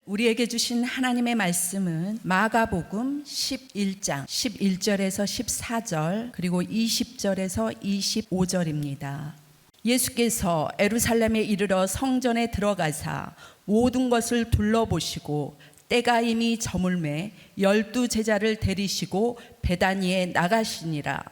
우리에게 주신 하나님의 말씀은 마가복음 11장 11절에서 14절 그리고 20절에서 25절입니다. 예수께서 예루살렘에 이르러 성전에 들어가사 모든 것을 둘러보시고 때가 이미 저물매 12 제자를 데리시고 베다니에 나가시니라.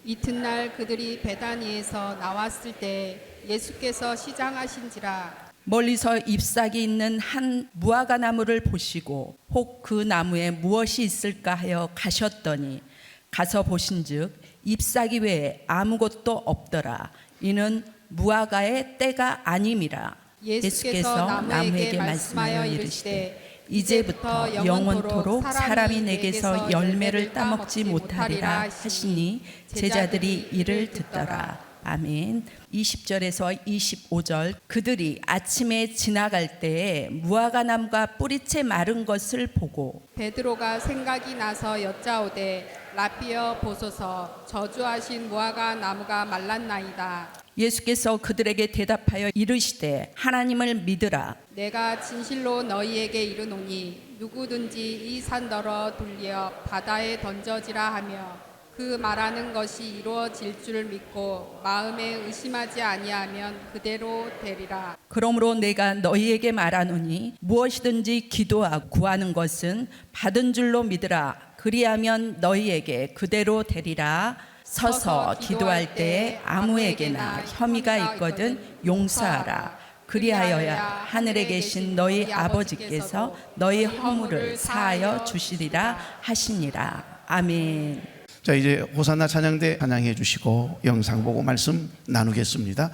이튿날 그들이 베다니에서 나왔을 때 예수께서 시장하신지라. 멀리서 잎사귀 있는 한 무화과 나무를 보시고 혹 그 나무에 무엇이 있을까 하여 가셨더니 가서 보신즉 잎사귀 외에 아무것도 없더라. 이는 무화과의 때가 아님이라. 예수께서 나무에게 말씀하여 이르시되 이제부터 영원토록 사람이 내게서 열매를 따먹지 못하리라 하시니 제자들이 이를 듣더라. 아멘. 20절에서 25절 그들이 아침에 지나갈 때에 무화과 나무가 뿌리채 마른 것을 보고 베드로가 생각이 나서 여짜오되 라비여 보소서 저주하신 무화과 나무가 말랐나이다. 예수께서 그들에게 대답하여 이르시되 하나님을 믿으라. 내가 진실로 너희에게 이르노니 누구든지 이 산더러 돌려 바다에 던져지라 하며 그 말하는 것이 이루어질 줄 믿고 마음에 의심하지 아니하면 그대로 되리라. 그러므로 내가 너희에게 말하노니 무엇이든지 기도하고 구하는 것은 받은 줄로 믿으라. 그리하면 너희에게 그대로 되리라. 서서 기도할 때 아무에게나 혐의가 있거든 용서하라. 그리하여야 하늘에 계신 너희 아버지께서 너희 허물을 사하여 주시리라 하시니라. 아멘. 자, 이제 호산나 찬양대 찬양해 주시고 영상 보고 말씀 나누겠습니다.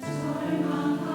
절망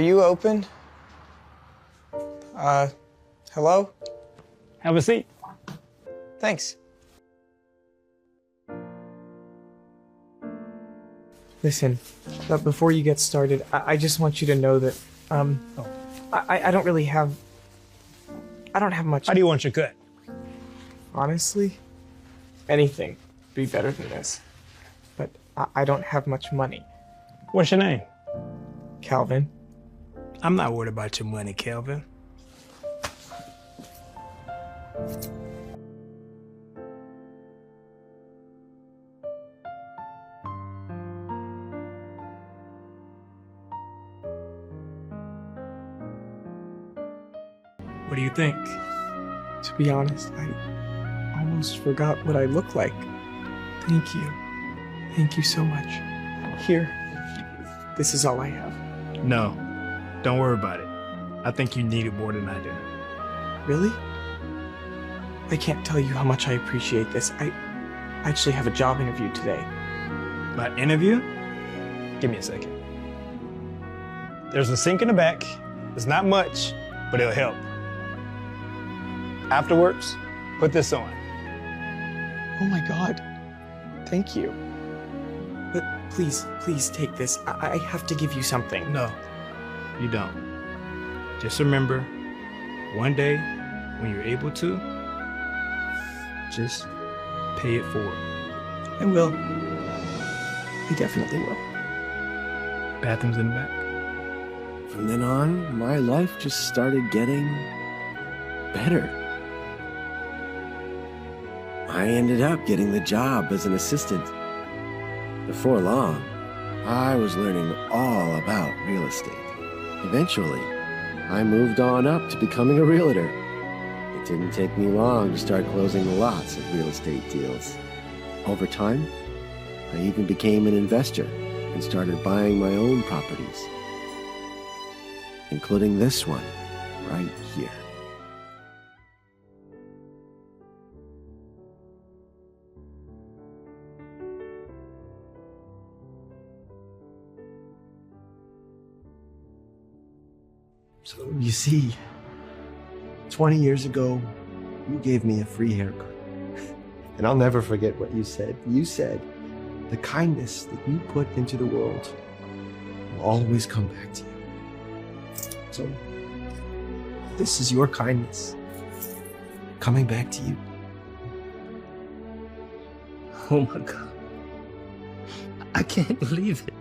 you open? Hello? Have a seat. Thanks. Listen, but before you get started, I just want you to know that, I don't really have, I don't have much. How do you want your cut? Honestly, anything would be better than this. But I don't have much money. What's your name? Calvin. I'm not worried about your money, Kelvin. What do you think? To be honest, I almost forgot what I look like. Thank you. Thank you so much. Here, this is all I have. No, don't worry about it. I think you need it more than I do. Really? I can't tell you how much I appreciate this. I actually have a job interview today. My interview? Give me a second. There's a sink in the back. It's not much, but it'll help. Afterwards, put this on. Oh my God. Thank you. But please take this. I have to give you something. No, you don't. Just remember, one day, when you're able to, just pay it forward. I will. I definitely will. Bathroom's in the back. From then on, my life just started getting better. I ended up getting the job as an assistant. Before long, I was learning all about real estate. Eventually, I moved on up to becoming a realtor. It didn't take me long to start closing lots of real estate deals. Over time, I even became an investor and started buying my own properties, including this one right here. So you see, 20 years ago, you gave me a free haircut. And I'll never forget what you said. You said, the kindness that you put into the world will always come back to you. So, this is your kindness coming back to you. Oh my God. I can't believe it.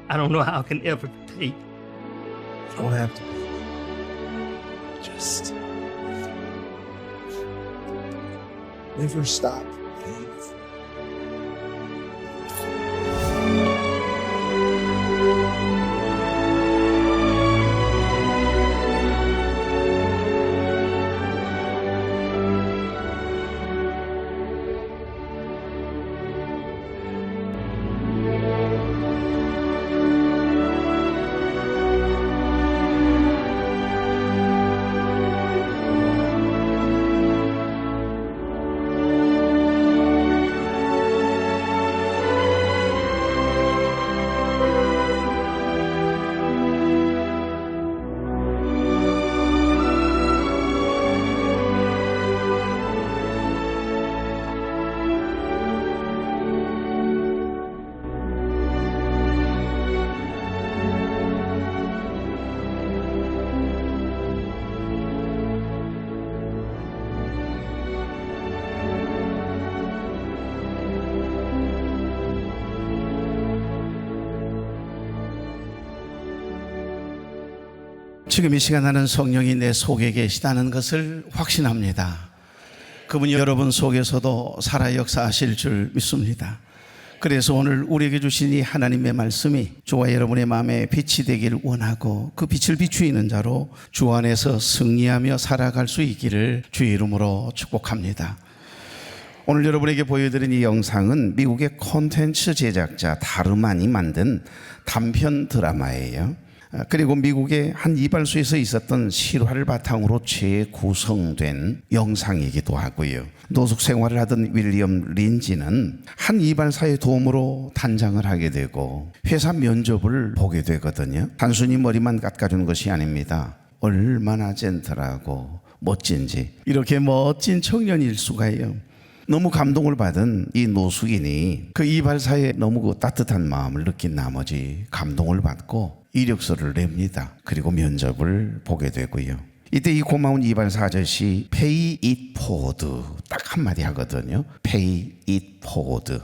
I don't know how I can ever pay. You don't have to. Just never stop. Okay? 지금 이 시간 나는 성령이 내 속에 계시다는 것을 확신합니다. 그분이 여러분 속에서도 살아 역사하실 줄 믿습니다. 그래서 오늘 우리에게 주신 이 하나님의 말씀이 저와 여러분의 마음에 빛이 되기를 원하고 그 빛을 비추이는 자로 주 안에서 승리하며 살아갈 수 있기를 주의 이름으로 축복합니다. 오늘 여러분에게 보여드린 이 영상은 미국의 콘텐츠 제작자 다르만이 만든 단편 드라마예요. 그리고 미국의 한 이발소에서 있었던 실화를 바탕으로 재구성된 영상이기도 하고요. 노숙 생활을 하던 윌리엄 린지는 한 이발사의 도움으로 단장을 하게 되고 회사 면접을 보게 되거든요. 단순히 머리만 깎아준 것이 아닙니다. 얼마나 젠틀하고 멋진지, 이렇게 멋진 청년일 수가요. 너무 감동을 받은 이 노숙인이 그 이발사의 너무 그 따뜻한 마음을 느낀 나머지 감동을 받고 이력서를 냅니다. 그리고 면접을 보게 되고요. 이때 이 고마운 이발사 아저씨 Pay it forward 딱 한마디 하거든요. Pay it forward.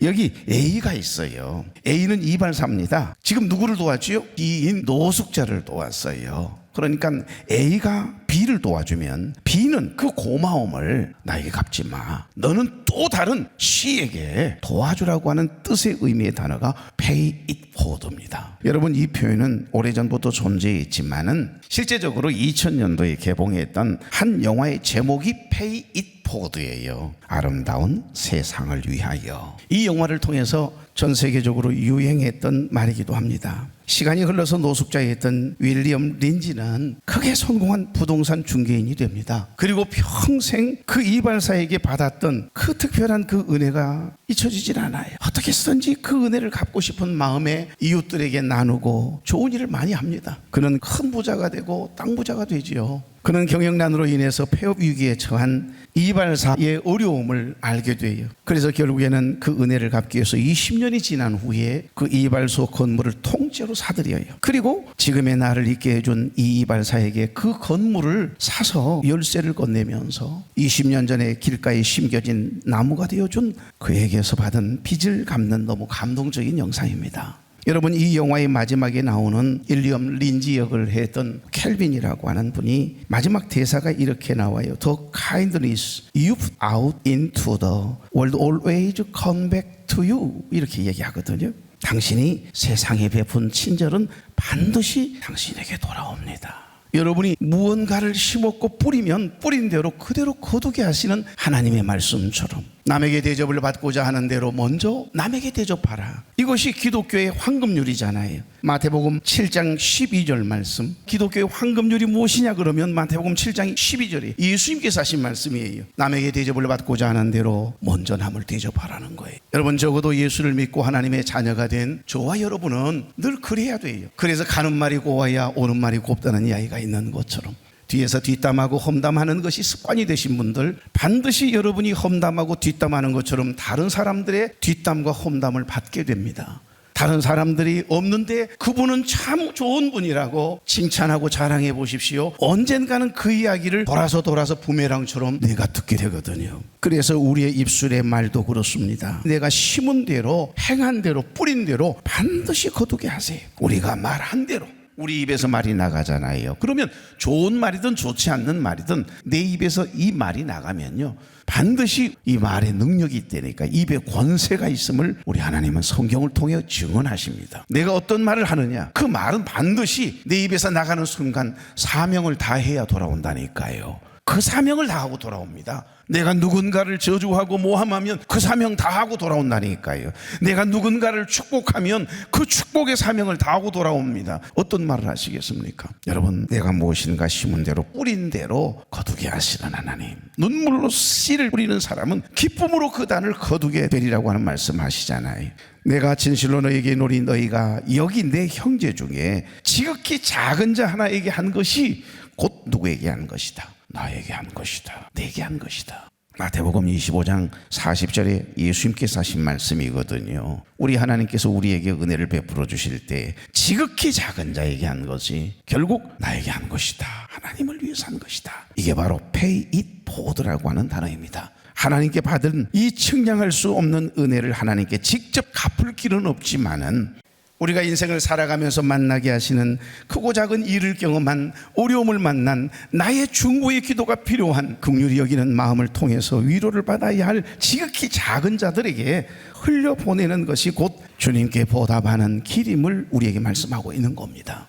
여기 A가 있어요. A는 이발사입니다. 지금 누구를 도왔지요? 이 노숙자를 도왔어요. 그러니까 A가 B를 도와주면 B는 그 고마움을 나에게 갚지 마, 너는 또 다른 C에게 도와주라고 하는 뜻의 의미의 단어가 pay it forward입니다. 여러분, 이 표현은 오래전부터 존재했지만은 실제적으로 2000년도에 개봉했던 한 영화의 제목이 pay it forward예요. 아름다운 세상을 위하여. 이 영화를 통해서 전 세계적으로 유행했던 말이기도 합니다. 시간이 흘러서 노숙자였던 윌리엄 린지는 크게 성공한 부동산 중개인이 됩니다. 그리고 평생 그 이발사에게 받았던 그 특별한 그 은혜가 잊혀지질 않아요. 어떻게 해서든지 그 은혜를 갚고 싶은 마음에 이웃들에게 나누고 좋은 일을 많이 합니다. 그는 큰 부자가 되고 땅 부자가 되지요. 그는 경영난으로 인해서 폐업 위기에 처한 이발사의 어려움을 알게 돼요. 그래서 결국에는 그 은혜를 갚기 위해서 20년이 지난 후에 그 이발소 건물을 통째로 사들여요. 그리고 지금의 나를 있게 해준 이 이발사에게 그 건물을 사서 열쇠를 건네면서 20년 전에 길가에 심겨진 나무가 되어준 그에게서 받은 빚을 갚는 너무 감동적인 영상입니다. 여러분, 이 영화의 마지막에 나오는 윌리엄 린지 역을 했던 켈빈이라고 하는 분이 마지막 대사가 이렇게 나와요. The kindness you put out into the world always come back to you. 이렇게 얘기하거든요. 당신이 세상에 베푼 친절은 반드시 당신에게 돌아옵니다. 여러분이 무언가를 심었고 뿌리면 뿌린 대로 그대로 거두게 하시는 하나님의 말씀처럼 남에게 대접을 받고자 하는 대로 먼저 남에게 대접하라. 이것이 기독교의 황금률이잖아요. 마태복음 7장 12절 말씀. 기독교의 황금률이 무엇이냐 그러면 마태복음 7장 12절이 예수님께서 하신 말씀이에요. 남에게 대접을 받고자 하는 대로 먼저 남을 대접하라는 거예요. 여러분, 적어도 예수를 믿고 하나님의 자녀가 된 저와 여러분은 늘 그래야 돼요. 그래서 가는 말이 고와야 오는 말이 곱다는 이야기가 있는 것처럼 뒤에서 뒷담하고 험담하는 것이 습관이 되신 분들, 반드시 여러분이 험담하고 뒷담하는 것처럼 다른 사람들의 뒷담과 험담을 받게 됩니다. 다른 사람들이 없는데 그분은 참 좋은 분이라고 칭찬하고 자랑해 보십시오. 언젠가는 그 이야기를 돌아서 부메랑처럼 내가 듣게 되거든요. 그래서 우리의 입술의 말도 그렇습니다. 내가 심은 대로, 행한 대로, 뿌린 대로 반드시 거두게 하세요. 우리가 말한 대로 우리 입에서 말이 나가잖아요. 그러면 좋은 말이든 좋지 않는 말이든 내 입에서 이 말이 나가면요, 반드시 이 말에 능력이 있다니까, 입에 권세가 있음을 우리 하나님은 성경을 통해 증언하십니다. 내가 어떤 말을 하느냐, 그 말은 반드시 내 입에서 나가는 순간 사명을 다해야 돌아온다니까요. 그 사명을 다하고 돌아옵니다. 내가 누군가를 저주하고 모함하면 그 사명 다하고 돌아온다니까요. 내가 누군가를 축복하면 그 축복의 사명을 다하고 돌아옵니다. 어떤 말을 하시겠습니까? 여러분, 내가 무엇인가 심은 대로 뿌린 대로 거두게 하시는 하나님. 눈물로 씨를 뿌리는 사람은 기쁨으로 그 단을 거두게 되리라고 하는 말씀 하시잖아요. 내가 진실로 너에게 이르노니 너희가 여기 내 형제 중에 지극히 작은 자 하나에게 한 것이 곧 누구에게 한 것이다? 나에게 한 것이다. 내게 한 것이다. 마태복음 25장 40절에 예수님께서 하신 말씀이거든요. 우리 하나님께서 우리에게 은혜를 베풀어 주실 때 지극히 작은 자에게 한 것이 결국 나에게 한 것이다. 하나님을 위해서 한 것이다. 이게 바로 pay it forward라고 하는 단어입니다. 하나님께 받은 이 측량할 수 없는 은혜를 하나님께 직접 갚을 길은 없지만은 우리가 인생을 살아가면서 만나게 하시는 크고 작은 일을 경험한, 어려움을 만난, 나의 중보의 기도가 필요한, 긍휼히 여기는 마음을 통해서 위로를 받아야 할 지극히 작은 자들에게 흘려보내는 것이 곧 주님께 보답하는 길임을 우리에게 말씀하고 있는 겁니다.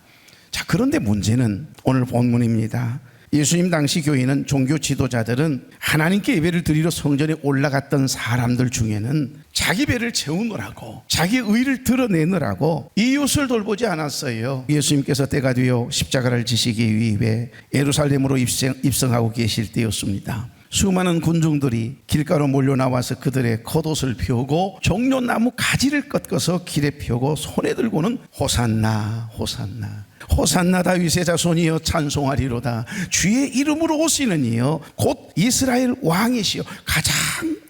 자, 그런데 문제는 오늘 본문입니다. 예수님 당시 교회는 종교 지도자들은 하나님께 예배를 드리러 성전에 올라갔던 사람들 중에는 자기 배를 채우느라고 자기 의를 드러내느라고 이웃을 돌보지 않았어요. 예수님께서 때가 되어 십자가를 지시기 위해 예루살렘으로 입성하고 계실 때였습니다. 수많은 군중들이 길가로 몰려 나와서 그들의 겉옷을 펴고 종려나무 가지를 꺾어서 길에 펴고 손에 들고는 호산나 호산나 호산나 다윗의 자손이여 찬송하리로다. 주의 이름으로 오시는 이여 곧 이스라엘 왕이시여. 가장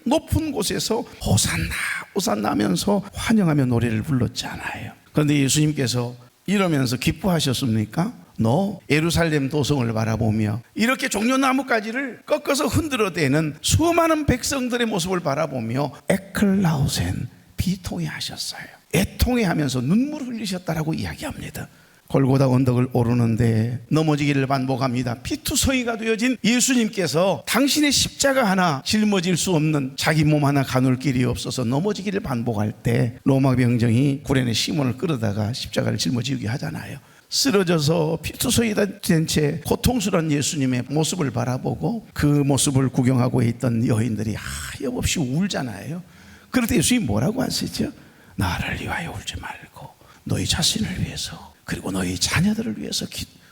높은 곳에서 호산나 호산나 하면서 환영하며 노래를 불렀잖아요. 그런데 예수님께서 이러면서 기뻐하셨습니까? 너 예루살렘 도성을 바라보며 이렇게 종려나무가지를 꺾어서 흔들어대는 수많은 백성들의 모습을 바라보며 에클라우센 비통해 하셨어요. 애통해 하면서 눈물을 흘리셨다라고 이야기합니다. 골고다 언덕을 오르는데 넘어지기를 반복합니다. 피투성이가 되어진 예수님께서 당신의 십자가 하나 짊어질 수 없는 자기 몸 하나 가눌 길이 없어서 넘어지기를 반복할 때 로마 병정이 구레네 시몬을 끌어다가 십자가를 짊어지게 하잖아요. 쓰러져서 피투성이가 된 채 고통스러운 예수님의 모습을 바라보고 그 모습을 구경하고 있던 여인들이 하염없이 울잖아요. 그럴 때 예수님이 뭐라고 하시죠? 나를 위하여 울지 말고 너희 자신을 위해서 그리고 너희 자녀들을 위해서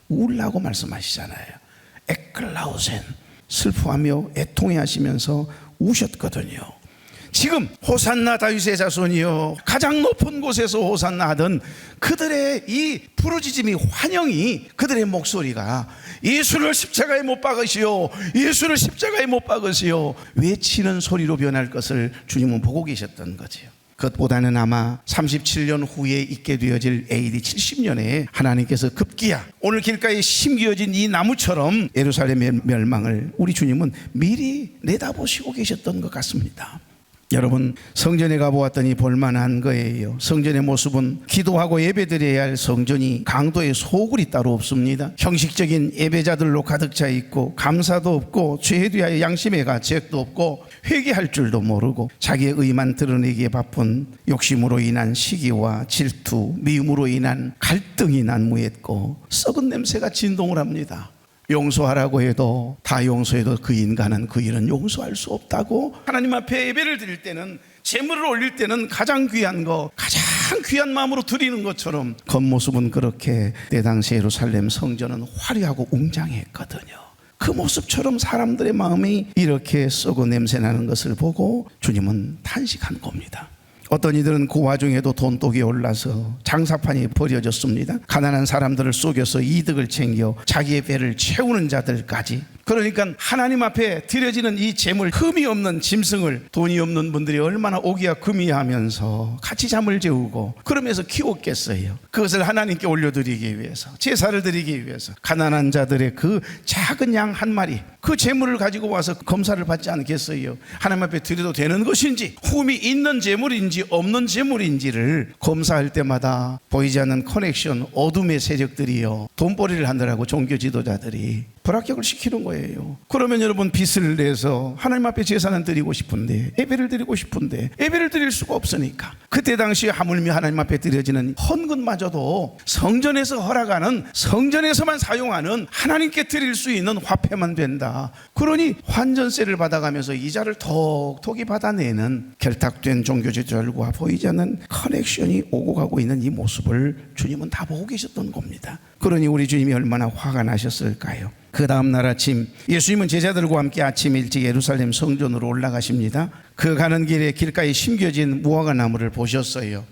울라고 말씀하시잖아요. 에클라우센 슬퍼하며 애통해 하시면서 우셨거든요. 지금 호산나 다윗의 자손이여 가장 높은 곳에서 호산나 하던 그들의 이 부르짖음이 환영이 그들의 목소리가 예수를 십자가에 못 박으시오 예수를 십자가에 못 박으시오 외치는 소리로 변할 것을 주님은 보고 계셨던 거지요. 그것보다는 아마 37년 후에 있게 되어질 AD 70년에 하나님께서 급기야 오늘 길가에 심겨진 이 나무처럼 예루살렘의 멸망을 우리 주님은 미리 내다보시고 계셨던 것 같습니다. 여러분 성전에 가보았더니 볼만한 거예요. 성전의 모습은 기도하고 예배드려야 할 성전이 강도의 소굴이 따로 없습니다. 형식적인 예배자들로 가득 차 있고 감사도 없고 죄에 대하여 양심의 가책도 없고 회개할 줄도 모르고 자기의 의만 드러내기에 바쁜 욕심으로 인한 시기와 질투, 미움으로 인한 갈등이 난무했고 썩은 냄새가 진동을 합니다. 용서하라고 해도 다 용서해도 그 인간은 그 일은 용서할 수 없다고 하나님 앞에 예배를 드릴 때는 제물을 올릴 때는 가장 귀한 거 가장 귀한 마음으로 드리는 것처럼 겉모습은 그렇게 때 당시 예루살렘 성전은 화려하고 웅장했거든요. 그 모습처럼 사람들의 마음이 이렇게 썩어 냄새나는 것을 보고 주님은 탄식한 겁니다. 어떤 이들은 그 와중에도 돈독이 올라서 장사판이 벌어졌습니다. 가난한 사람들을 속여서 이득을 챙겨 자기의 배를 채우는 자들까지. 그러니까 하나님 앞에 드려지는 이 재물 흠이 없는 짐승을 돈이 없는 분들이 얼마나 오기야 금이하면서 같이 잠을 재우고 그러면서 키웠겠어요. 그것을 하나님께 올려드리기 위해서 제사를 드리기 위해서 가난한 자들의 그 작은 양 한 마리 그 재물을 가지고 와서 검사를 받지 않겠어요? 하나님 앞에 드려도 되는 것인지 흠이 있는 재물인지 없는 재물인지를 검사할 때마다 보이지 않는 커넥션 어둠의 세력들이요 돈벌이를 하느라고 종교 지도자들이 불합격을 시키는 거예요. 그러면 여러분 빚을 내서 하나님 앞에 제사는 드리고 싶은데 예배를 드리고 싶은데 예배를 드릴 수가 없으니까 그때 당시에 하물며 하나님 앞에 드려지는 헌금마저도 성전에서 허락하는 성전에서만 사용하는 하나님께 드릴 수 있는 화폐만 된다. 그러니 환전세를 받아가면서 이자를 톡톡히 받아내는 결탁된 종교지들과 보이지 않는 커넥션이 오고 가고 있는 이 모습을 주님은 다 보고 계셨던 겁니다. 그러니 우리 주님이 얼마나 화가 나셨을까요? 그 다음날 아침 예수님은 제자들과 함께 아침 일찍 예루살렘 성전으로 올라가십니다. 그 가는 길에 길가에 심겨진 무화과 나무를 보셨어요.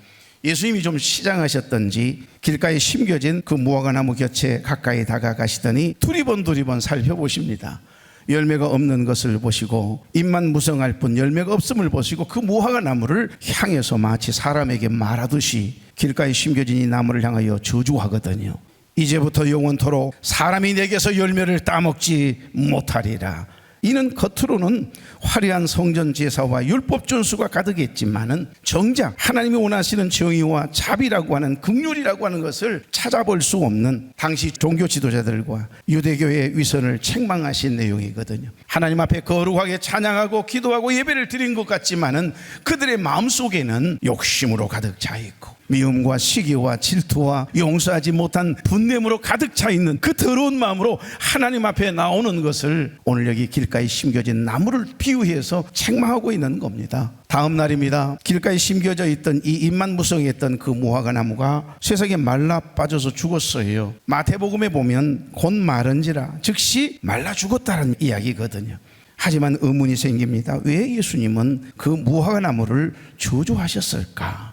예수님이 좀 시장하셨던지 길가에 심겨진 그 무화과 나무 곁에 가까이 다가가시더니 두리번 살펴보십니다. 열매가 없는 것을 보시고 잎만 무성할 뿐 열매가 없음을 보시고 그 무화과 나무를 향해서 마치 사람에게 말하듯이 길가에 심겨진 이 나무를 향하여 저주하거든요. 이제부터 영원토록 사람이 내게서 열매를 따먹지 못하리라. 이는 겉으로는 화려한 성전 제사와 율법 준수가 가득했지만은 정작 하나님이 원하시는 정의와 자비라고 하는 긍휼이라고 하는 것을 찾아볼 수 없는 당시 종교 지도자들과 유대교의 위선을 책망하신 내용이거든요. 하나님 앞에 거룩하게 찬양하고 기도하고 예배를 드린 것 같지만은 그들의 마음속에는 욕심으로 가득 차 있고 미움과 시기와 질투와 용서하지 못한 분냄으로 가득 차 있는 그 더러운 마음으로 하나님 앞에 나오는 것을 오늘 여기 길가에 심겨진 나무를 비유해서 책망하고 있는 겁니다. 다음 날입니다. 길가에 심겨져 있던 이 잎만 무성했던 그 무화과 나무가 세상에 말라 빠져서 죽었어요. 마태복음에 보면 곧 마른지라 즉시 말라 죽었다는 이야기거든요. 하지만 의문이 생깁니다. 왜 예수님은 그 무화과 나무를 저주하셨을까?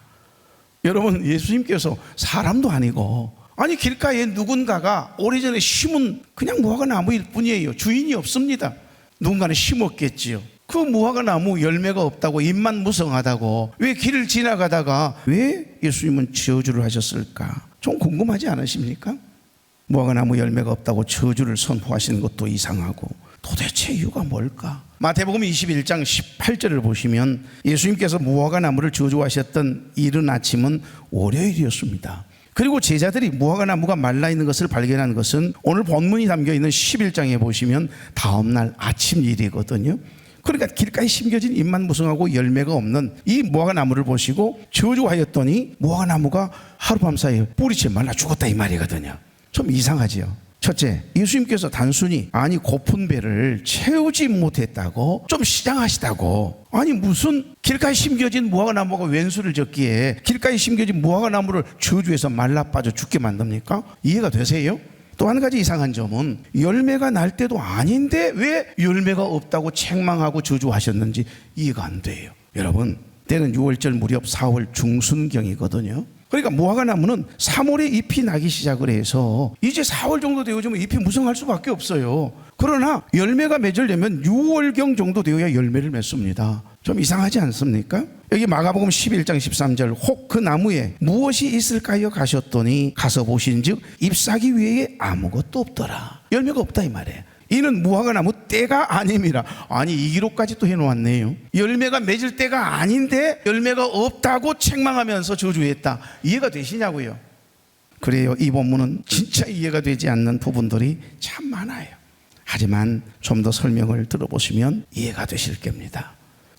여러분, 예수님께서 사람도 아니고, 아니 길가에 누군가가 오래전에 심은 그냥 무화과 나무일 뿐이에요. 주인이 없습니다. 누군가는 심었겠지요. 그 무화과 나무 열매가 없다고, 잎만 무성하다고 왜 길을 지나가다가 왜 예수님은 저주를 하셨을까? 좀 궁금하지 않으십니까? 무화과 나무 열매가 없다고 저주를 선포하시는 것도 이상하고, 도대체 이유가 뭘까? 마태복음 21장 18절을 보시면 예수님께서 무화과 나무를 저주하셨던 이른 아침은 월요일이었습니다. 그리고 제자들이 무화과 나무가 말라 있는 것을 발견한 것은 오늘 본문이 담겨 있는 11장에 보시면 다음 날 아침 일이거든요. 그러니까 길가에 심겨진 잎만 무성하고 열매가 없는 이 무화과 나무를 보시고 저주하였더니 무화과 나무가 하룻밤 사이에 뿌리채 말라 죽었다 이 말이거든요. 좀 이상하지요. 첫째, 예수님께서 단순히 아니 고픈 배를 채우지 못했다고 좀 시장하시다고, 아니 무슨 길가에 심겨진 무화과 나무가 왼수를 졌기에 길가에 심겨진 무화과 나무를 저주해서 말라 빠져 죽게 만듭니까? 이해가 되세요? 또 한 가지 이상한 점은 열매가 날 때도 아닌데 왜 열매가 없다고 책망하고 저주하셨는지 이해가 안 돼요. 여러분, 때는 6월절 무렵 4월 중순경이거든요. 그러니까 무화과 나무는 3월에 잎이 나기 시작을 해서 이제 4월 정도 되어지면 잎이 무성할 수밖에 없어요. 그러나 열매가 맺으려면 6월경 정도 되어야 열매를 맺습니다. 좀 이상하지 않습니까? 여기 마가복음 11장 13절, 혹 그 나무에 무엇이 있을까요? 가셨더니 가서 보신즉 잎사귀 외에 아무것도 없더라. 열매가 없다 이 말이에요. 이는 무화과 나무 때가 아님이라. 아니 이 기록까지 또 해놓았네요. 열매가 맺을 때가 아닌데 열매가 없다고 책망하면서 저주했다. 이해가 되시냐고요? 그래요. 이 본문은 진짜 이해가 되지 않는 부분들이 참 많아요. 하지만 좀 더 설명을 들어보시면 이해가 되실 겁니다.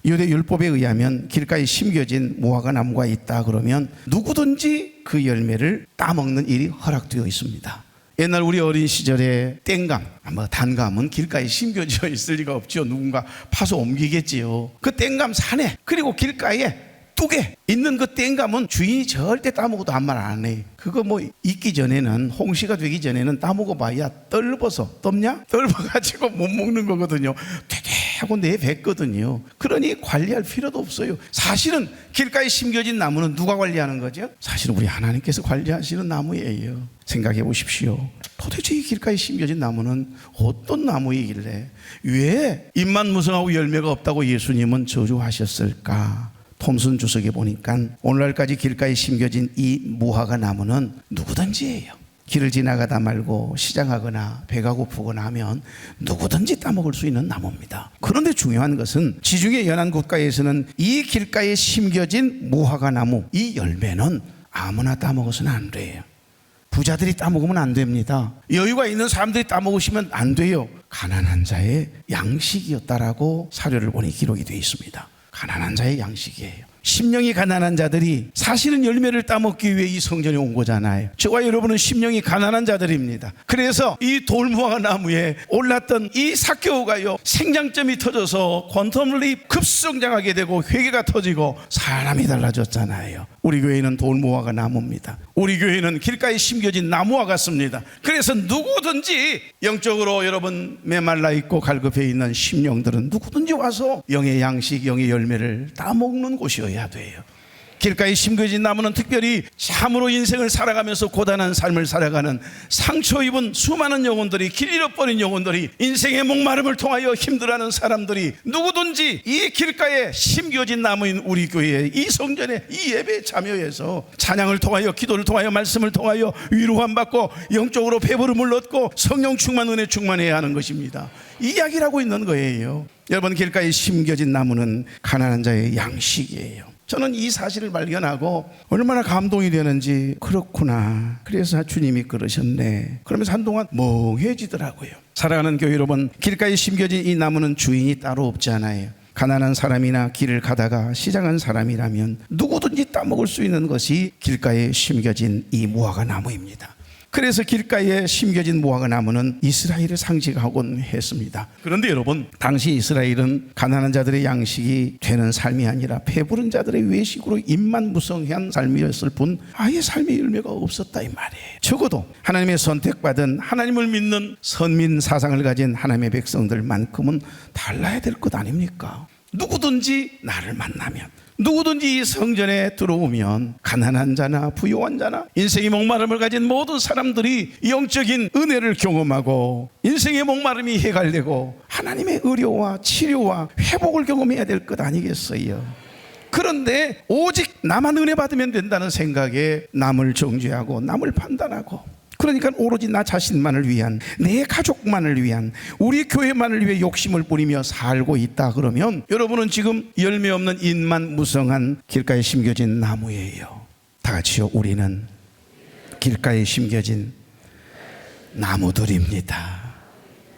유대 율법에 의하면 길가에 심겨진 무화과 나무가 있다 그러면 누구든지 그 열매를 따먹는 일이 허락되어 있습니다. 옛날 우리 어린 시절에 땡감, 단감은 길가에 심겨져 있을 리가 없죠. 누군가 파서 옮기겠지요. 그 땡감 산에, 그리고 길가에 뚝에 있는 그 땡감은 주인이 절대 따먹어도 아무 말 안 해요. 그거 뭐 익기 전에는, 홍시가 되기 전에는 따먹어봐야 떫어서, 떫냐? 떫어가지고 못 먹는 거거든요. 되대하고 내뱉거든요. 그러니 관리할 필요도 없어요. 사실은 길가에 심겨진 나무는 누가 관리하는 거죠? 사실은 우리 하나님께서 관리하시는 나무예요. 생각해 보십시오. 도대체 이 길가에 심겨진 나무는 어떤 나무이길래 왜 잎만 무성하고 열매가 없다고 예수님은 저주하셨을까? 톰슨 주석에 보니까 오늘날까지 길가에 심겨진 이 무화과 나무는 누구든지예요. 길을 지나가다 말고 시장하거나 배가 고프거나 하면 누구든지 따먹을 수 있는 나무입니다. 그런데 중요한 것은 지중해 연안 국가에서는 이 길가에 심겨진 무화과 나무, 이 열매는 아무나 따먹어서는 안 돼요. 부자들이 따먹으면 안 됩니다. 여유가 있는 사람들이 따먹으시면 안 돼요. 가난한 자의 양식이었다라고 사료를 보니 기록이 되어 있습니다. 가난한 자의 양식이에요. 심령이 가난한 자들이 사실은 열매를 따먹기 위해 이 성전에 온 거잖아요. 저와 여러분은 심령이 가난한 자들입니다. 그래서 이 돌무화과 나무에 올랐던 이 삭개오가요, 생장점이 터져서 퀀텀리 급성장하게 되고 회개가 터지고 사람이 달라졌잖아요. 우리 교회는 돌무화과 나무입니다. 우리 교회는 길가에 심겨진 나무와 같습니다. 그래서 누구든지 영적으로 여러분 메말라 있고 갈급해 있는 심령들은 누구든지 와서 영의 양식, 영의 열매를 따먹는 곳이어야 돼요. 길가에 심겨진 나무는 특별히 참으로 인생을 살아가면서 고단한 삶을 살아가는 상처 입은 수많은 영혼들이, 길 잃어버린 영혼들이, 인생의 목마름을 통하여 힘들어하는 사람들이 누구든지 이 길가에 심겨진 나무인 우리 교회 이 성전에 이 예배에 참여해서 찬양을 통하여, 기도를 통하여, 말씀을 통하여 위로함 받고 영적으로 배부름을 얻고 성령 충만, 은혜 충만해야 하는 것입니다. 이 이야기를 하고 있는 거예요. 여러분, 길가에 심겨진 나무는 가난한 자의 양식이에요. 저는 이 사실을 발견하고 얼마나 감동이 되는지, 그렇구나, 그래서 주님이 그러셨네, 그러면서 한동안 멍해지더라고요. 사랑하는 교회 여러분, 길가에 심겨진 이 나무는 주인이 따로 없지 않아요. 가난한 사람이나 길을 가다가 시장한 사람이라면 누구든지 누구든지 따먹을 수 있는 것이 길가에 심겨진 이 무화과 나무입니다. 그래서 길가에 심겨진 무화과 나무는 이스라엘을 상징하곤 했습니다. 그런데 여러분, 당시 이스라엘은 가난한 자들의 양식이 되는 삶이 아니라 배부른 자들의 외식으로 입만 무성한 삶이었을 뿐 아예 삶의 열매가 없었다 이 말이에요. 적어도 하나님의 선택받은 하나님을 믿는 선민 사상을 가진 하나님의 백성들만큼은 달라야 될 것 아닙니까? 누구든지 나를 만나면, 누구든지 이 성전에 들어오면 가난한 자나 부유한 자나 인생의 목마름을 가진 모든 사람들이 영적인 은혜를 경험하고 인생의 목마름이 해갈되고 하나님의 의료와 치료와 회복을 경험해야 될 것 아니겠어요? 그런데 오직 나만 은혜 받으면 된다는 생각에 남을 정죄하고 남을 판단하고, 그러니까 오로지 나 자신만을 위한, 내 가족만을 위한, 우리 교회만을 위해 욕심을 부리며 살고 있다 그러면 여러분은 지금 열매 없는 잎만 무성한 길가에 심겨진 나무예요. 다 같이요. 우리는 길가에 심겨진 나무들입니다.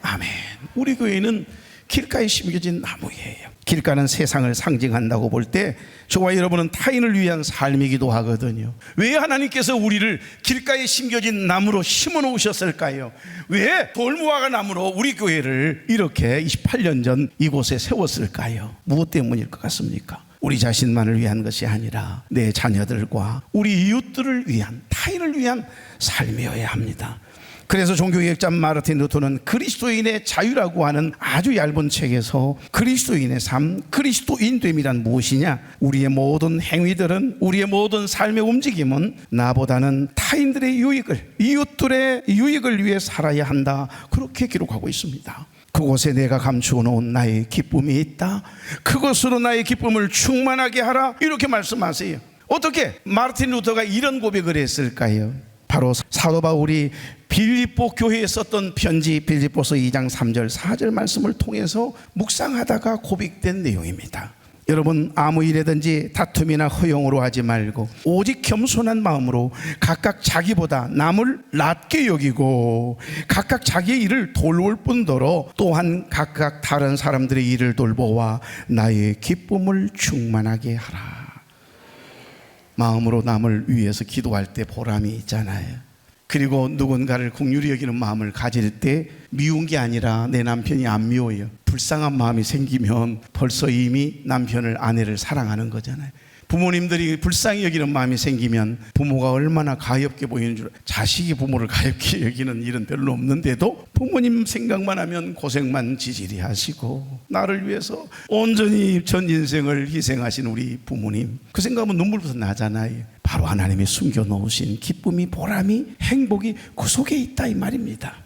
아멘. 우리 교회는 길가에 심겨진 나무예요. 길가는 세상을 상징한다고 볼 때 저와 여러분은 타인을 위한 삶이기도 하거든요. 왜 하나님께서 우리를 길가에 심겨진 나무로 심어 놓으셨을까요? 왜 돌무화과 나무로 우리 교회를 이렇게 28년 전 이곳에 세웠을까요? 무엇 때문일 것 같습니까? 우리 자신만을 위한 것이 아니라 내 자녀들과 우리 이웃들을 위한, 타인을 위한 삶이어야 합니다. 그래서 종교개혁자 마르틴 루터는 그리스도인의 자유라고 하는 아주 얇은 책에서 그리스도인의 삶, 그리스도인됨이란 무엇이냐, 우리의 모든 행위들은, 우리의 모든 삶의 움직임은 나보다는 타인들의 유익을, 이웃들의 유익을 위해 살아야 한다, 그렇게 기록하고 있습니다. 그곳에 내가 감추어 놓은 나의 기쁨이 있다, 그것으로 나의 기쁨을 충만하게 하라, 이렇게 말씀하세요. 어떻게 마르틴 루터가 이런 고백을 했을까요? 바로 사도 바울이 빌립보 교회에 썼던 편지 빌립보서 2장 3절 4절 말씀을 통해서 묵상하다가 고백된 내용입니다. 여러분, 아무 일에든지 다툼이나 허용으로 하지 말고 오직 겸손한 마음으로 각각 자기보다 남을 낮게 여기고 각각 자기의 일을 돌볼 뿐더러 또한 각각 다른 사람들의 일을 돌보아 나의 기쁨을 충만하게 하라. 마음으로 남을 위해서 기도할 때 보람이 있잖아요. 그리고 누군가를 긍휼히 여기는 마음을 가질 때 미운 게 아니라 내 남편이 안 미워요. 불쌍한 마음이 생기면 벌써 이미 남편을, 아내를 사랑하는 거잖아요. 부모님들이 불쌍히 여기는 마음이 생기면 부모가 얼마나 가엾게 보이는 줄, 자식이 부모를 가엾게 여기는 일은 별로 없는데도 부모님 생각만 하면 고생만 지질이 하시고 나를 위해서 온전히 전 인생을 희생하신 우리 부모님, 그 생각하면 눈물부터 나잖아요. 바로 하나님이 숨겨놓으신 기쁨이, 보람이, 행복이 그 속에 있다 이 말입니다.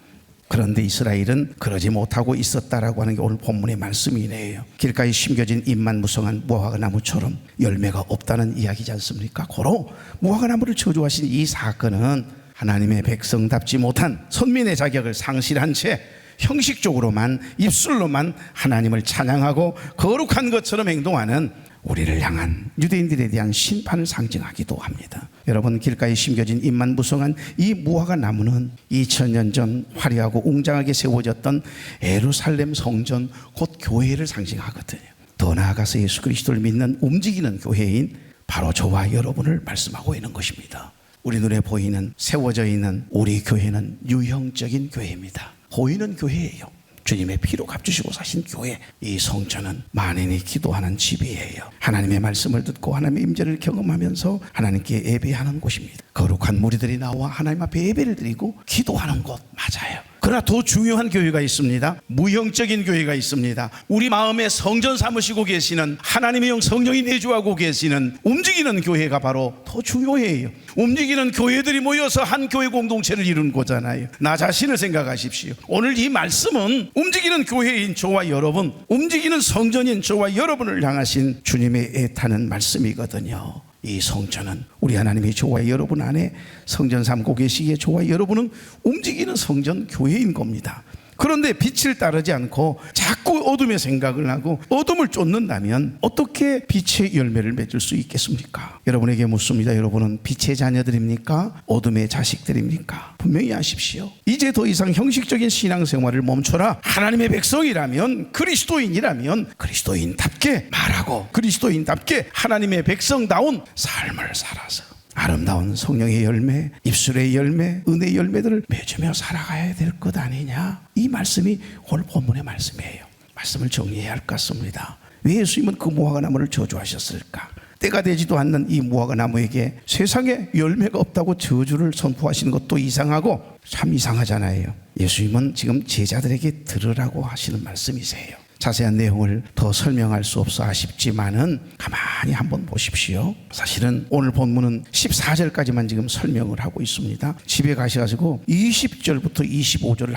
그런데 이스라엘은 그러지 못하고 있었다라고 하는 게 오늘 본문의 말씀이네요. 길가에 심겨진 잎만 무성한 무화과 나무처럼 열매가 없다는 이야기지 않습니까? 고로 무화과 나무를 저주하신 이 사건은 하나님의 백성답지 못한 선민의 자격을 상실한 채 형식적으로만, 입술로만 하나님을 찬양하고 거룩한 것처럼 행동하는 우리를 향한 유대인들에 대한 심판을 상징하기도 합니다. 여러분, 길가에 심겨진 잎만 무성한 이 무화과 나무는 2000년 전 화려하고 웅장하게 세워졌던 예루살렘 성전, 곧 교회를 상징하거든요. 더 나아가서 예수 그리스도를 믿는 움직이는 교회인 바로 저와 여러분을 말씀하고 있는 것입니다. 우리 눈에 보이는, 세워져 있는 우리 교회는 유형적인 교회입니다. 보이는 교회예요. 주님의 피로 값주시고 사신 교회, 이 성전은 만인이 기도하는 집이에요. 하나님의 말씀을 듣고 하나님의 임재를 경험하면서 하나님께 예배하는 곳입니다. 거룩한 무리들이 나와 하나님 앞에 예배를 드리고 기도하는 곳 맞아요. 그러나 더 중요한 교회가 있습니다. 무형적인 교회가 있습니다. 우리 마음에 성전 삼으시고 계시는 하나님의 영 성령이 내주하고 계시는 움직이는 교회가 바로 더 중요해요. 움직이는 교회들이 모여서 한 교회 공동체를 이루는 거잖아요. 나 자신을 생각하십시오. 오늘 이 말씀은 움직이는 교회인 저와 여러분, 움직이는 성전인 저와 여러분을 향하신 주님의 애타는 말씀이거든요. 이 성전은 우리 하나님이 저와 여러분 안에 성전 삼고 계시기에 저와 여러분은 움직이는 성전 교회인 겁니다. 그런데 빛을 따르지 않고 자꾸 어둠의 생각을 하고 어둠을 쫓는다면 어떻게 빛의 열매를 맺을 수 있겠습니까? 여러분에게 묻습니다. 여러분은 빛의 자녀들입니까? 어둠의 자식들입니까? 분명히 아십시오. 이제 더 이상 형식적인 신앙생활을 멈춰라. 하나님의 백성이라면, 그리스도인이라면 그리스도인답게 말하고 그리스도인답게 하나님의 백성다운 삶을 살아서 아름다운 성령의 열매, 입술의 열매, 은혜의 열매들을 맺으며 살아가야 될 것 아니냐. 이 말씀이 오늘 본문의 말씀이에요. 말씀을 정리해야 할 것 같습니다. 왜 예수님은 그 무화과 나무를 저주하셨을까? 때가 되지도 않는 이 무화과 나무에게 세상에 열매가 없다고 저주를 선포하시는 것도 이상하고 참 이상하잖아요. 예수님은 지금 제자들에게 들으라고 하시는 말씀이세요. 자세한 내용을 더 설명할 수 없어 아쉽지만은 가만히 한번 보십시오. 사실은 오늘 본문은 14절까지만 지금 설명을 하고 있습니다. 집에 가셔가지고 20절부터 25절을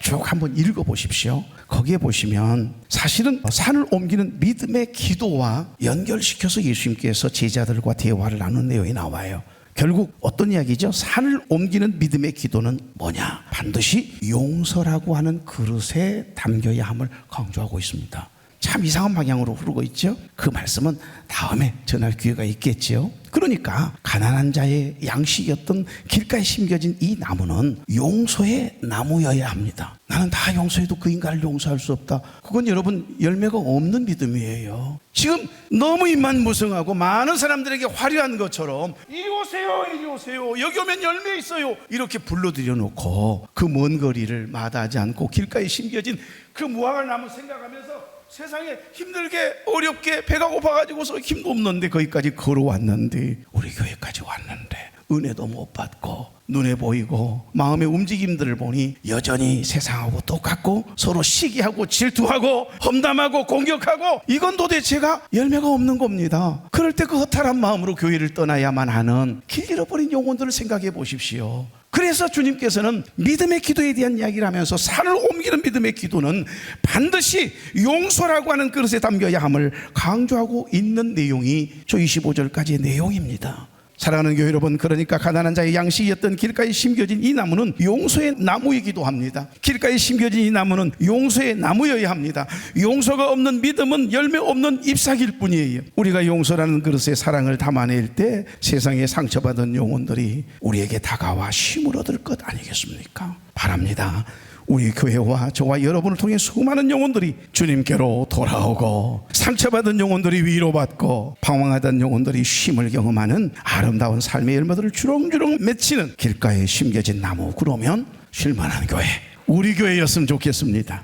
쭉 한번 읽어보십시오. 거기에 보시면 사실은 산을 옮기는 믿음의 기도와 연결시켜서 예수님께서 제자들과 대화를 나눈 내용이 나와요. 결국 어떤 이야기죠? 산을 옮기는 믿음의 기도는 뭐냐? 반드시 용서라고 하는 그릇에 담겨야 함을 강조하고 있습니다. 참 이상한 방향으로 흐르고 있죠. 그 말씀은 다음에 전할 기회가 있겠죠. 그러니까 가난한 자의 양식이었던 길가에 심겨진 이 나무는 용서의 나무여야 합니다. 나는 다 용서해도 그 인간을 용서할 수 없다. 그건 여러분 열매가 없는 믿음이에요. 지금 너무 입만 무성하고 많은 사람들에게 화려한 것처럼 이리 오세요, 이리 오세요, 여기 오면 열매 있어요, 이렇게 불러들여 놓고 그 먼 거리를 마다하지 않고 길가에 심겨진 그 무화과 나무 생각하면서 세상에 힘들게 어렵게 배가 고파가지고서 힘도 없는데 거기까지 걸어왔는데, 우리 교회까지 왔는데 은혜도 못 받고 눈에 보이고 마음의 움직임들을 보니 여전히 세상하고 똑같고 서로 시기하고 질투하고 험담하고 공격하고, 이건 도대체가 열매가 없는 겁니다. 그럴 때 그 허탈한 마음으로 교회를 떠나야만 하는 길 잃어버린 영혼들을 생각해 보십시오. 그래서 주님께서는 믿음의 기도에 대한 이야기를 하면서 산을 옮기는 믿음의 기도는 반드시 용서라고 하는 그릇에 담겨야 함을 강조하고 있는 내용이 저 25절까지의 내용입니다. 사랑하는 교회 여러분, 그러니까 가난한 자의 양식이었던 길가에 심겨진 이 나무는 용서의 나무이기도 합니다. 길가에 심겨진 이 나무는 용서의 나무여야 합니다. 용서가 없는 믿음은 열매 없는 잎사귀일 뿐이에요. 우리가 용서라는 그릇에 사랑을 담아낼 때 세상에 상처받은 영혼들이 우리에게 다가와 힘을 얻을 것 아니겠습니까? 바랍니다. 우리 교회와 저와 여러분을 통해 수많은 영혼들이 주님께로 돌아오고, 상처받은 영혼들이 위로받고, 방황하던 영혼들이 쉼을 경험하는 아름다운 삶의 열매들을 주렁주렁 맺히는 길가에 심겨진 나무, 그러면 쉴만한 교회, 우리 교회였으면 좋겠습니다.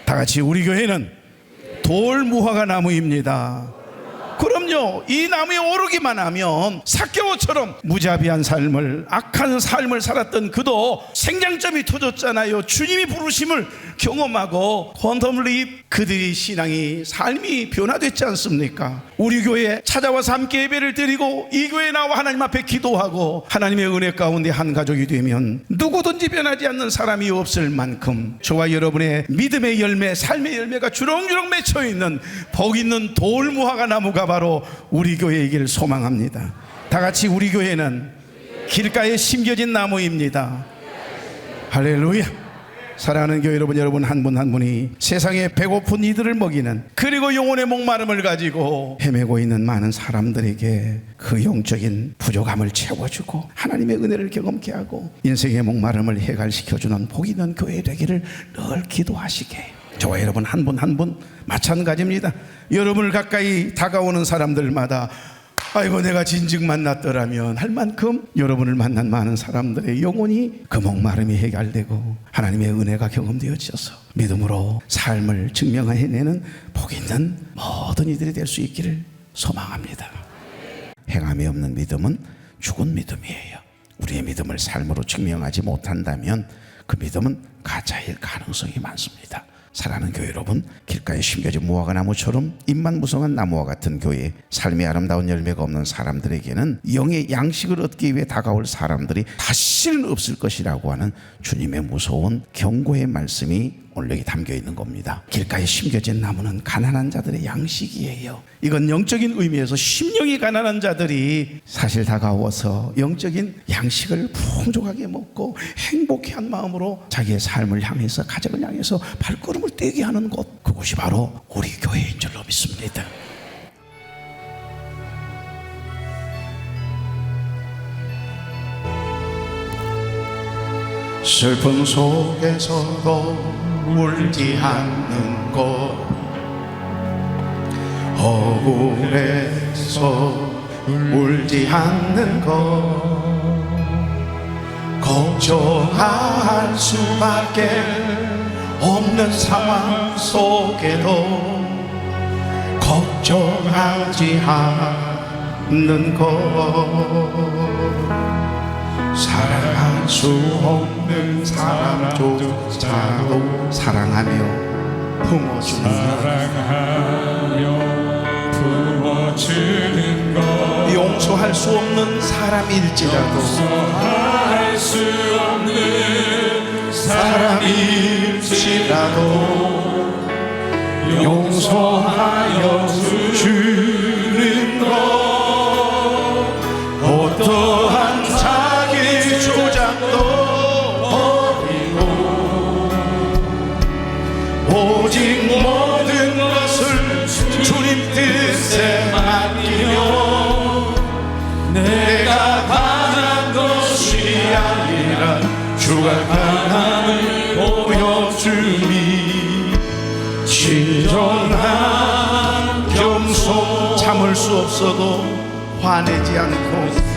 다 같이 우리 교회는 돌 무화과 나무입니다. 그럼요, 이 나무에 오르기만 하면 삭개오처럼 무자비한 삶을, 악한 삶을 살았던 그도 생장점이 터졌잖아요. 주님이 부르심을 경험하고 퀀텀립 그들의 신앙이, 삶이 변화됐지 않습니까? 우리 교회에 찾아와서 함께 예배를 드리고 이 교회에 나와 하나님 앞에 기도하고 하나님의 은혜 가운데 한 가족이 되면 누구든지 변하지 않는 사람이 없을 만큼 저와 여러분의 믿음의 열매, 삶의 열매가 주렁주렁 맺혀있는 복 있는 돌 무화과 나무가 바로 우리 교회이기를 소망합니다. 다 같이 우리 교회는 길가에 심겨진 나무입니다. 할렐루야. 사랑하는 교회 여러분 한 분 한 분이 세상에 배고픈 이들을 먹이는, 그리고 영혼의 목마름을 가지고 헤매고 있는 많은 사람들에게 그 영적인 부족함을 채워주고 하나님의 은혜를 경험케 하고 인생의 목마름을 해갈시켜주는 복 있는 교회 되기를 늘 기도하시게. 저와 여러분 한 분 한 분 마찬가지입니다. 여러분을 가까이 다가오는 사람들마다 아이고 내가 진즉 만났더라면 할 만큼 여러분을 만난 많은 사람들의 영혼이 그 목마름이 해결되고 하나님의 은혜가 경험되어져서 믿음으로 삶을 증명해내는 복 있는 모든 이들이 될 수 있기를 소망합니다. 행함이 없는 믿음은 죽은 믿음이에요. 우리의 믿음을 삶으로 증명하지 못한다면 그 믿음은 가짜일 가능성이 많습니다. 사랑하는 교회 여러분, 길가에 심겨진 무화과 나무처럼 잎만 무성한 나무와 같은 교회, 삶의 아름다운 열매가 없는 사람들에게는 영의 양식을 얻기 위해 다가올 사람들이 다시는 없을 것이라고 하는 주님의 무서운 경고의 말씀이 오늘 여기 담겨 있는 겁니다. 길가에 심겨진 나무는 가난한 자들의 양식이에요. 이건 영적인 의미에서 심령이 가난한 자들이 사실 다가와서 영적인 양식을 풍족하게 먹고 행복한 마음으로 자기의 삶을 향해서, 가정을 향해서 발걸음을 떼게 하는 곳, 그곳이 바로 우리 교회인 줄로 믿습니다. 슬픔 속에서도 울지 않는 것, 억울해서 울지 않는 것, 걱정할 수밖에 없는 상황 속에도 걱정하지 않는 것, 사랑할 수 없는 사람조차도 사랑하며 품어주는 것, 용서할 수 없는 사람일지라도 용서하여 주는 것, 어떠한 자기 주장도 버리고 오직 모든 것을 주님 뜻에 맡기며 내가 강한 것이 아니라 주가 강함을 보여주니 진정한 겸손, 참을 수 없어도 화내지 않고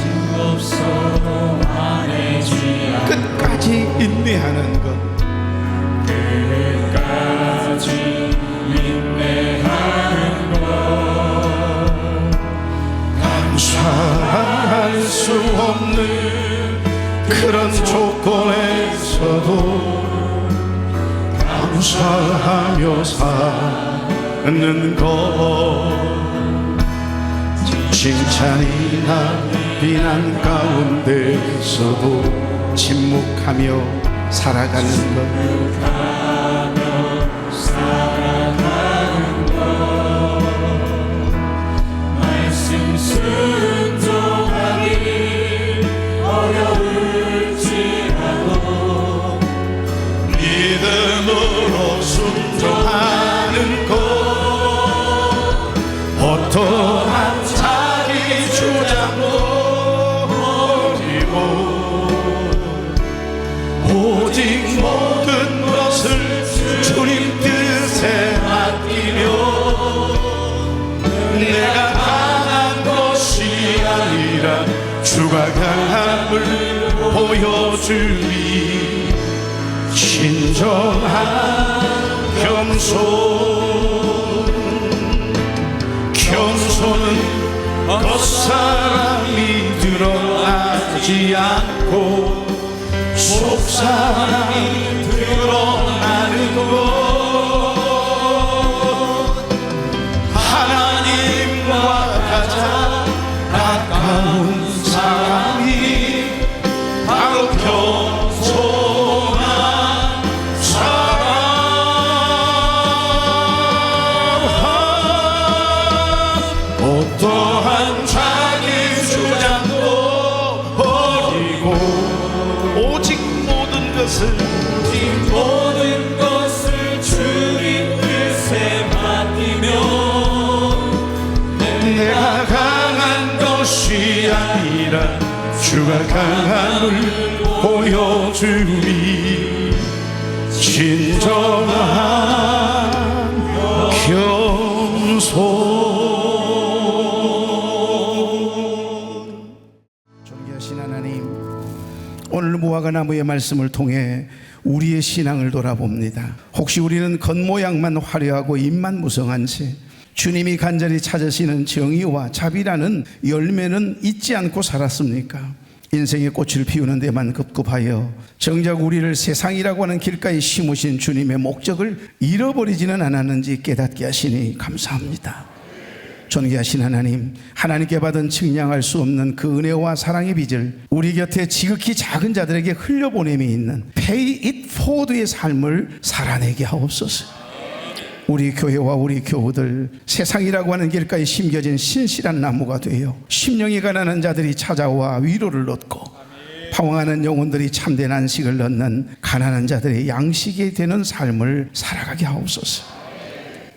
끝까지 인내하는 것, 감사할 수 없는 그런 조건에서도 감사하며 사는 것, 칭찬이나 비난 가운데서도 침묵하며 살아가는 것, 말씀 순종하기 어려울지라도 믿음으로 순종하는 것, 어떠한 자기 주장도 버리고 오직 모든 것을 주님 뜻에 맡기며 내가 강한 것이 아니라 주가 강함을 보여주니 진정한 겸손은 겉사람이 드러나지 않고 속사람이 드러나는 것, 하나님과 가장 가까운 사람이 바로 겸손한 사람. 어떠한 자기 주장도 버리고 오직 모든 것을 주님 뜻에 맡기며 내가 강한 것이 아니라 주가 강함을 보여주니 진정한 겸손. 존귀하신 하나님, 오늘 무화과나무의 말씀을 통해 우리의 신앙을 돌아봅니다. 혹시 우리는 겉모양만 화려하고 입만 무성한 채 주님이 간절히 찾으시는 정의와 자비라는 열매는 잊지 않고 살았습니까? 인생의 꽃을 피우는 데만 급급하여 정작 우리를 세상이라고 하는 길가에 심으신 주님의 목적을 잃어버리지는 않았는지 깨닫게 하시니 감사합니다. 존귀하신 하나님, 하나님께 받은 측량할 수 없는 그 은혜와 사랑의 빚을 우리 곁에 지극히 작은 자들에게 흘려보냄이 있는 Pay it forward의 삶을 살아내게 하옵소서. 우리 교회와 우리 교우들, 세상이라고 하는 길가에 심겨진 신실한 나무가 되어 심령이 가난한 자들이 찾아와 위로를 얻고 방황하는 영혼들이 참된 안식을 얻는 가난한 자들의 양식이 되는 삶을 살아가게 하옵소서.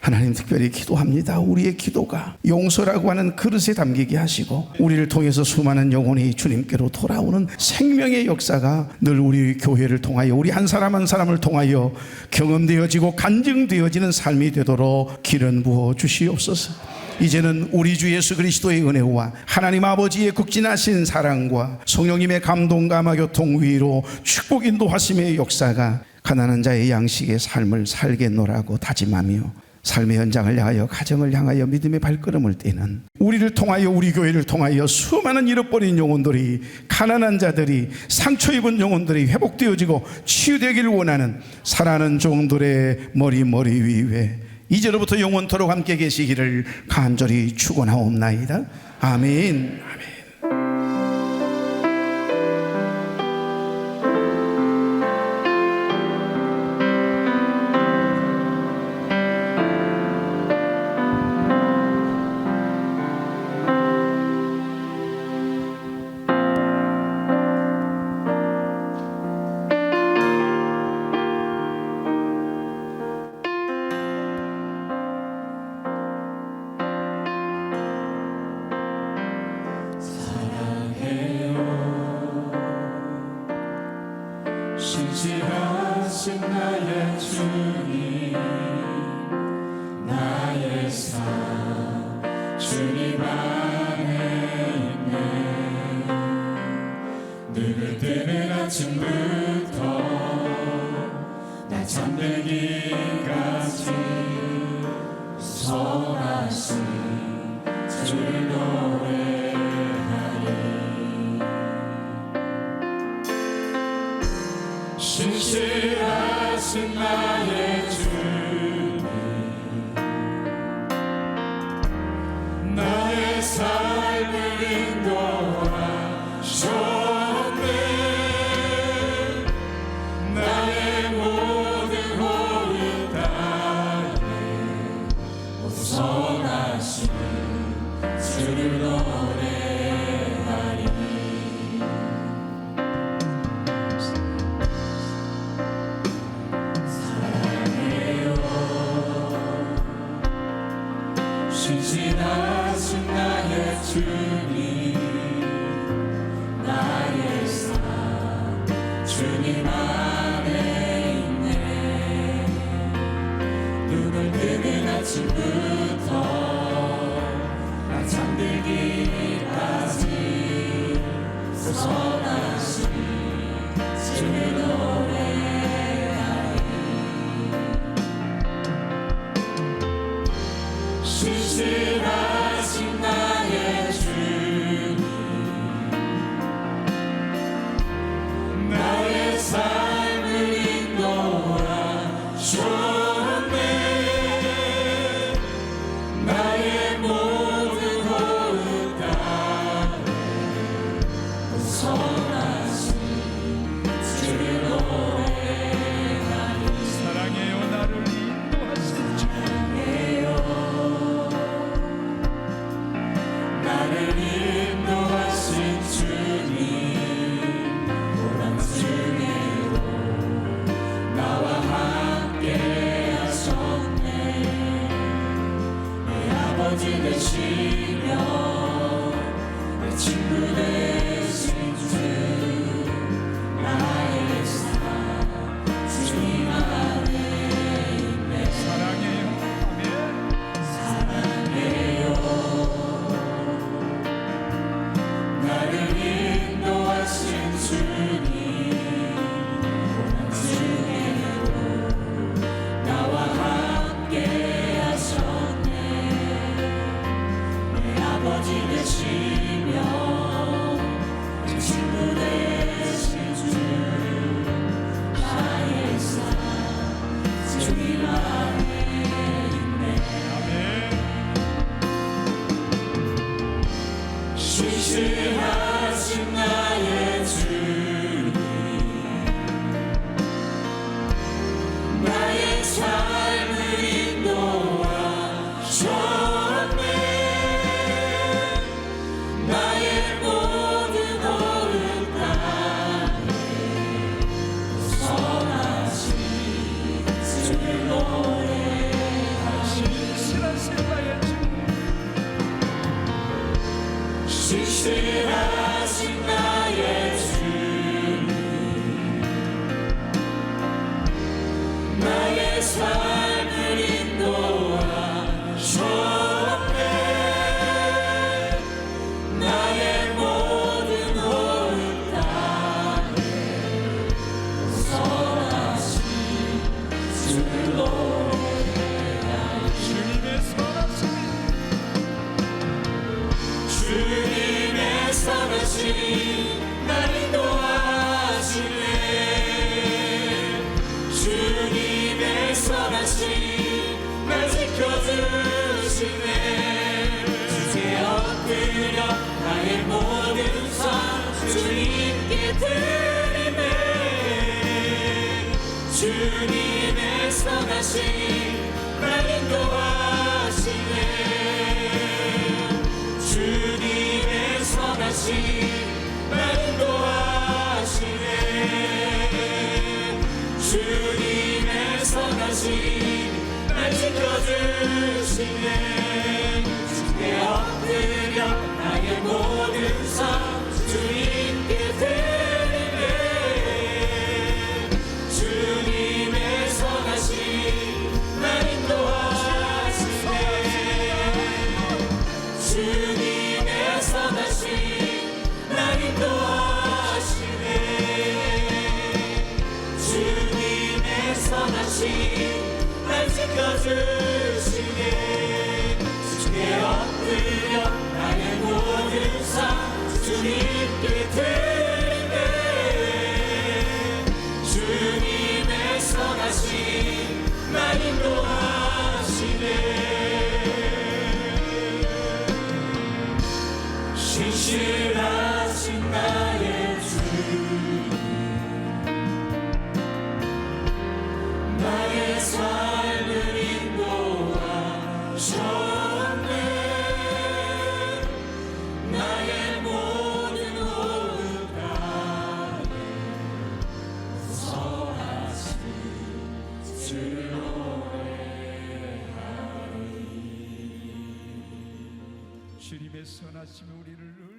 하나님, 특별히 기도합니다. 우리의 기도가 용서라고 하는 그릇에 담기게 하시고 우리를 통해서 수많은 영혼이 주님께로 돌아오는 생명의 역사가 늘 우리 교회를 통하여, 우리 한 사람 한 사람을 통하여 경험되어지고 간증되어지는 삶이 되도록 기름 부어 주시옵소서. 이제는 우리 주 예수 그리스도의 은혜와 하나님 아버지의 극진하신 사랑과 성령님의 감동, 감화, 교통, 위로, 축복, 인도하심의 역사가 가난한 자의 양식의 삶을 살겠노라고 다짐하며 삶의 현장을 향하여, 가정을 향하여 믿음의 발걸음을 떼는, 우리를 통하여, 우리 교회를 통하여 수많은 잃어버린 영혼들이, 가난한 자들이, 상처 입은 영혼들이 회복되어지고 치유되기를 원하는 사랑하는 종들의 머리 위에 이제로부터 영원토록 함께 계시기를 간절히 축원하옵나이다. 아멘. 아멘. 신실하신 나의 주님, 나의 삶 주님 안에 있네. 눈을 뜨는 아침부터 나 잠들기까지 선하신 주를 노래하리. 신실하신 나의 주님, 나의 삶을 인도하셨네. 나의 모든 호흡 땅에 우선하신 주를 노래하리. 신실하신 나의 주님, 나의 삶 주님 안에 있네. 눈을 뜨는 아침부터 나 잠들기까지 선하신 주를 노래하리. 신실하신 나의 주님, 나의 삶을 인도하셨네. 나의 모든 호흡 땅에 우선하신 주를 노래하리. 사랑해요 나를 인도하신 주, 나를 인도하신 주님, 고난 중에도 나와 함께 하셨네. 내 아버지 되시며 내 친구 되신 주, 나의 삶 주님 안에 있네. 사랑해요. 아멘. 사랑해요. 나를 인도하신 주님, 고난 중에도 나와 함께 하셨네. 내 아버지 되시며 신실하신 나의 주님 나의 삶을 인도하셨네 나의 모든 호흡 땅에 선하신 주를 노래하리 주님의 선하신 날 인도하시네 주님의 선하신 날 지켜주시네 주께 엎드려 나의 모든 삶 주님께 드리네 주님의 선하신 날 인도하시네 주님의 선하신 날 인도하시네 주님의 선하신 날 지켜주시네 주께 엎드려 나의 모든 삶 주님께 드리네 주님의 선하신 날 인도하시네 주님의 선하신 날 인도하시네 주님의 선하신 날 지켜주시네 주께 엎드려 나의 모든 삶 주님께 드리네 주님의 선하신 날 인도하시네 신실하신 나의 주님 나의 삶을 인도하셨네 나의 모든 호흡 땅에 선하신 주를 노래하리 주님의 선하심이 우리를